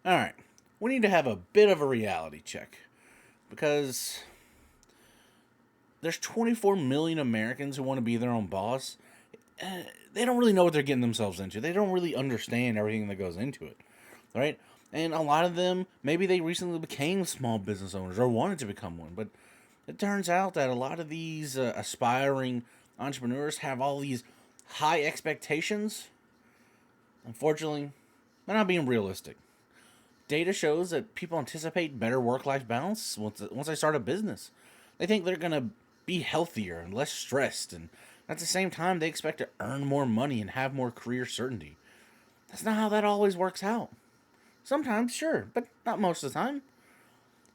All right. We need to have a bit of a reality check because there's 24 million Americans who want to be their own boss. They don't really know what they're getting themselves into. They don't really understand everything that goes into it, right? And a lot of them, maybe they recently became small business owners or wanted to become one, but it turns out that a lot of these aspiring entrepreneurs have all these high expectations. Unfortunately, they're not being realistic. Data shows that people anticipate better work-life balance once they start a business. They think they're gonna be healthier and less stressed, and at the same time, they expect to earn more money and have more career certainty. That's not how that always works out. Sometimes, sure, but not most of the time.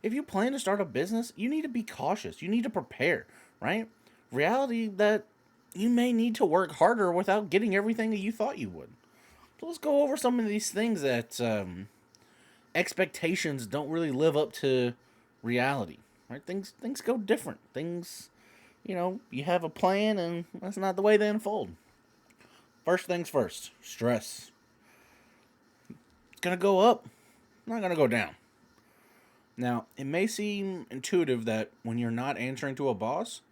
If you plan to start a business, you need to be cautious. You need to prepare, right? Reality that you may need to work harder without getting everything that you thought you would. So let's go over some of these things that expectations don't really live up to reality. Right? Things go different. Things, you have a plan and that's not the way they unfold. First things first, stress. It's gonna go up, not gonna go down. Now, it may seem intuitive that when you're not answering to a boss,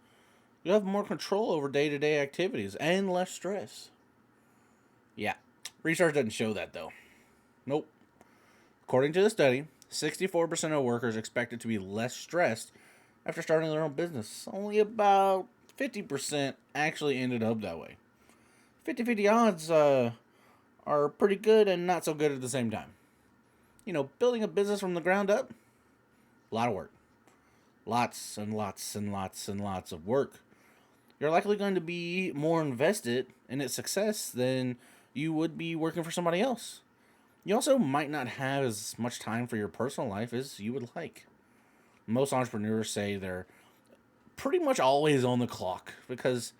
you have more control over day to day activities and less stress. Yeah, research doesn't show that though. Nope. According to the study, 64% of workers expected to be less stressed after starting their own business. Only about 50% actually ended up that way. 50-50 odds are pretty good and not so good at the same time. Building a business from the ground up, a lot of work. Lots and lots and lots and lots of work. You're likely going to be more invested in its success than you would be working for somebody else. You also might not have as much time for your personal life as you would like. Most entrepreneurs say they're pretty much always on the clock because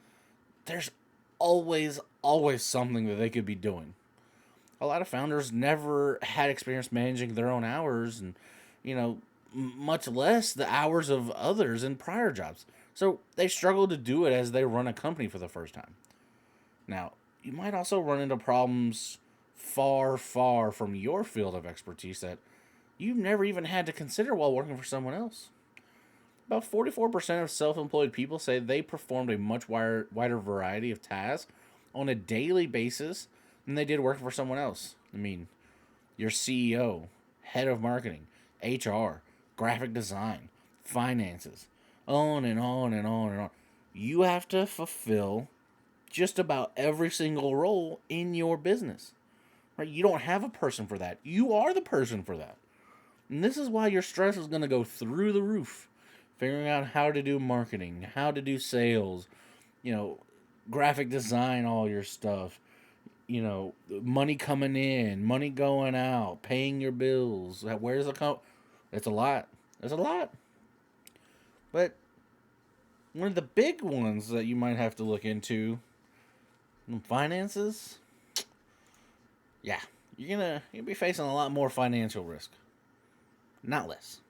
there's always something that they could be doing. A lot of founders never had experience managing their own hours and, you know, much less the hours of others in prior jobs. So they struggle to do it as they run a company for the first time. Now, you might also run into problems far from your field of expertise that you've never even had to consider while working for someone else. About 44% of self employed people say they performed a much wider variety of tasks on a daily basis than they did working for someone else. I mean, your CEO, head of marketing, HR, graphic design, finances, on and on and on and on. You have to fulfill just about every single role in your business. Right? You don't have a person for that. You are the person for that. And this is why your stress is going to go through the roof. Figuring out how to do marketing, how to do sales, you know, graphic design, all your stuff, money coming in, money going out, paying your bills. Where's the It's a lot. It's a lot. But one of the big ones that you might have to look into, finances. Yeah, you'll be facing a lot more financial risk, not less.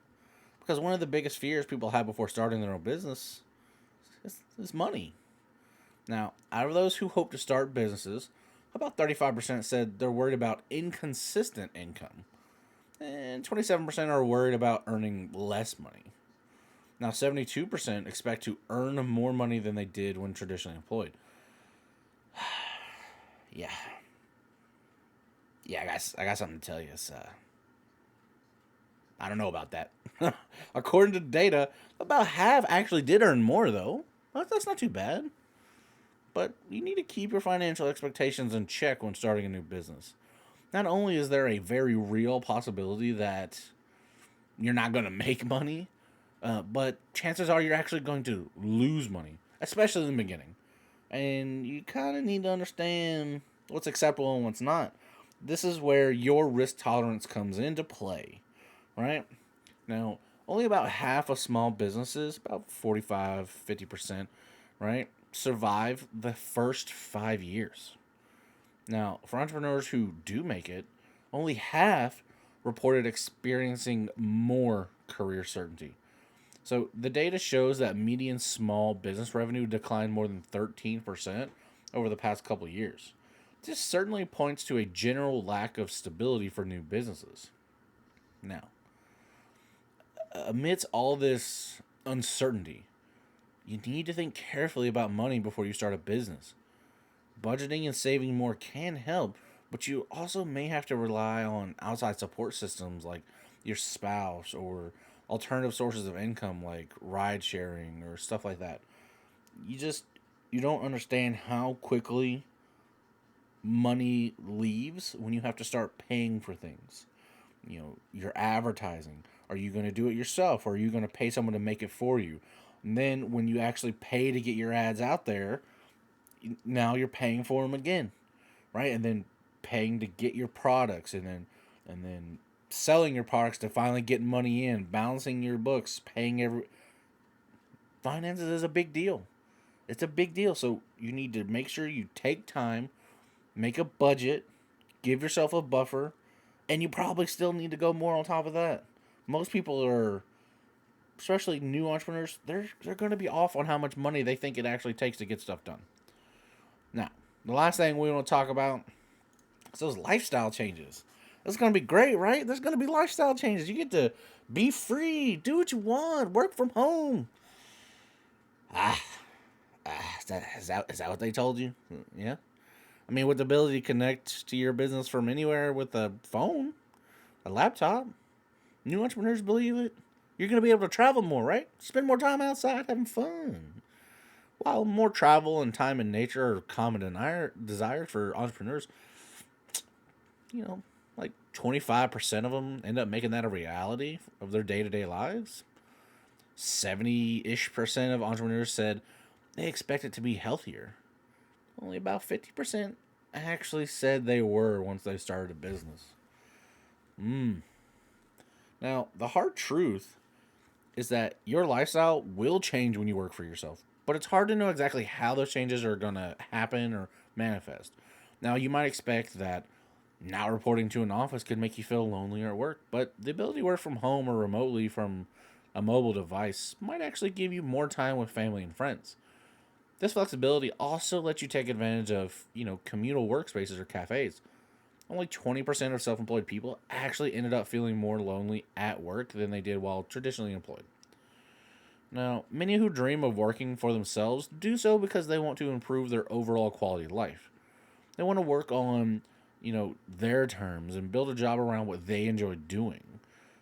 Because one of the biggest fears people have before starting their own business is money. Now, out of those who hope to start businesses, about 35% said they're worried about inconsistent income, and 27% are worried about earning less money. Now, 72% expect to earn more money than they did when traditionally employed. Yeah. Yeah, I got something to tell you. I don't know about that. According to data, about half actually did earn more, though. That's not too bad. But you need to keep your financial expectations in check when starting a new business. Not only is there a very real possibility that you're not going to make money, but chances are you're actually going to lose money, especially in the beginning. And you kind of need to understand what's acceptable and what's not. This is where your risk tolerance comes into play, right? Now, only about half of small businesses, about 50%, right, survive the first 5 years. Now, for entrepreneurs who do make it, only half reported experiencing more career certainty. So the data shows that median small business revenue declined more than 13% over the past couple of years. This certainly points to a general lack of stability for new businesses. Now, amidst all this uncertainty, you need to think carefully about money before you start a business. Budgeting and saving more can help, but you also may have to rely on outside support systems like your spouse or alternative sources of income like ride sharing or stuff like that. You just you don't understand how quickly money leaves when you have to start paying for things. Your advertising. Are you going to do it yourself or are you going to pay someone to make it for you? And then when you actually pay to get your ads out there, now you're paying for them again, right? And then paying to get your products and then selling your products to finally get money in, balancing your books, paying every finances is a big deal. It's a big deal. So you need to make sure you take time, make a budget, give yourself a buffer, and you probably still need to go more on top of that. Most people are, especially new entrepreneurs, they're going to be off on how much money they think it actually takes to get stuff done. Now, the last thing we want to talk about is those lifestyle changes. It's going to be great, right? There's going to be lifestyle changes. You get to be free, do what you want, work from home. Ah, is that what they told you? Yeah. I mean, with the ability to connect to your business from anywhere with a phone, a laptop, new entrepreneurs believe it. You're going to be able to travel more, right? Spend more time outside having fun. While more travel and time in nature are common desires for entrepreneurs, like 25% of them end up making that a reality of their day-to-day lives. 70-ish% of entrepreneurs said they expect it to be healthier. Only about 50% actually said they were once they started a business. Now, the hard truth is that your lifestyle will change when you work for yourself, but it's hard to know exactly how those changes are going to happen or manifest. Now, you might expect that not reporting to an office could make you feel lonelier at work, but the ability to work from home or remotely from a mobile device might actually give you more time with family and friends. This flexibility also lets you take advantage of, communal workspaces or cafes. Only 20% of self-employed people actually ended up feeling more lonely at work than they did while traditionally employed. Now, many who dream of working for themselves do so because they want to improve their overall quality of life. They want to work on, their terms and build a job around what they enjoy doing.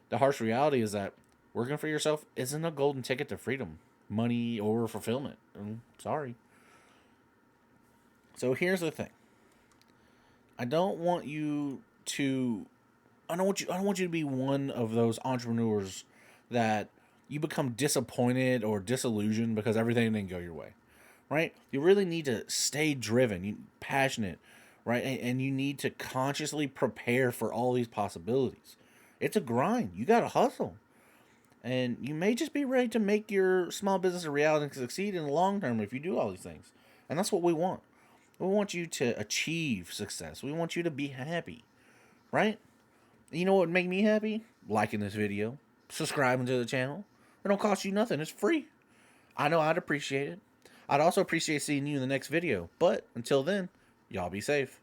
The harsh reality is that working for yourself isn't a golden ticket to freedom, money, or fulfillment. Sorry. So here's the thing. I don't want you to be one of those entrepreneurs that you become disappointed or disillusioned because everything didn't go your way. Right? You really need to stay driven, passionate, right? And you need to consciously prepare for all these possibilities. It's a grind. You got to hustle. And you may just be ready to make your small business a reality and succeed in the long term if you do all these things. And that's what we want. We want you to achieve success. We want you to be happy, right? You know what would make me happy? Liking this video, subscribing to the channel. It don't cost you nothing. It's free. I know I'd appreciate it. I'd also appreciate seeing you in the next video. But until then, y'all be safe.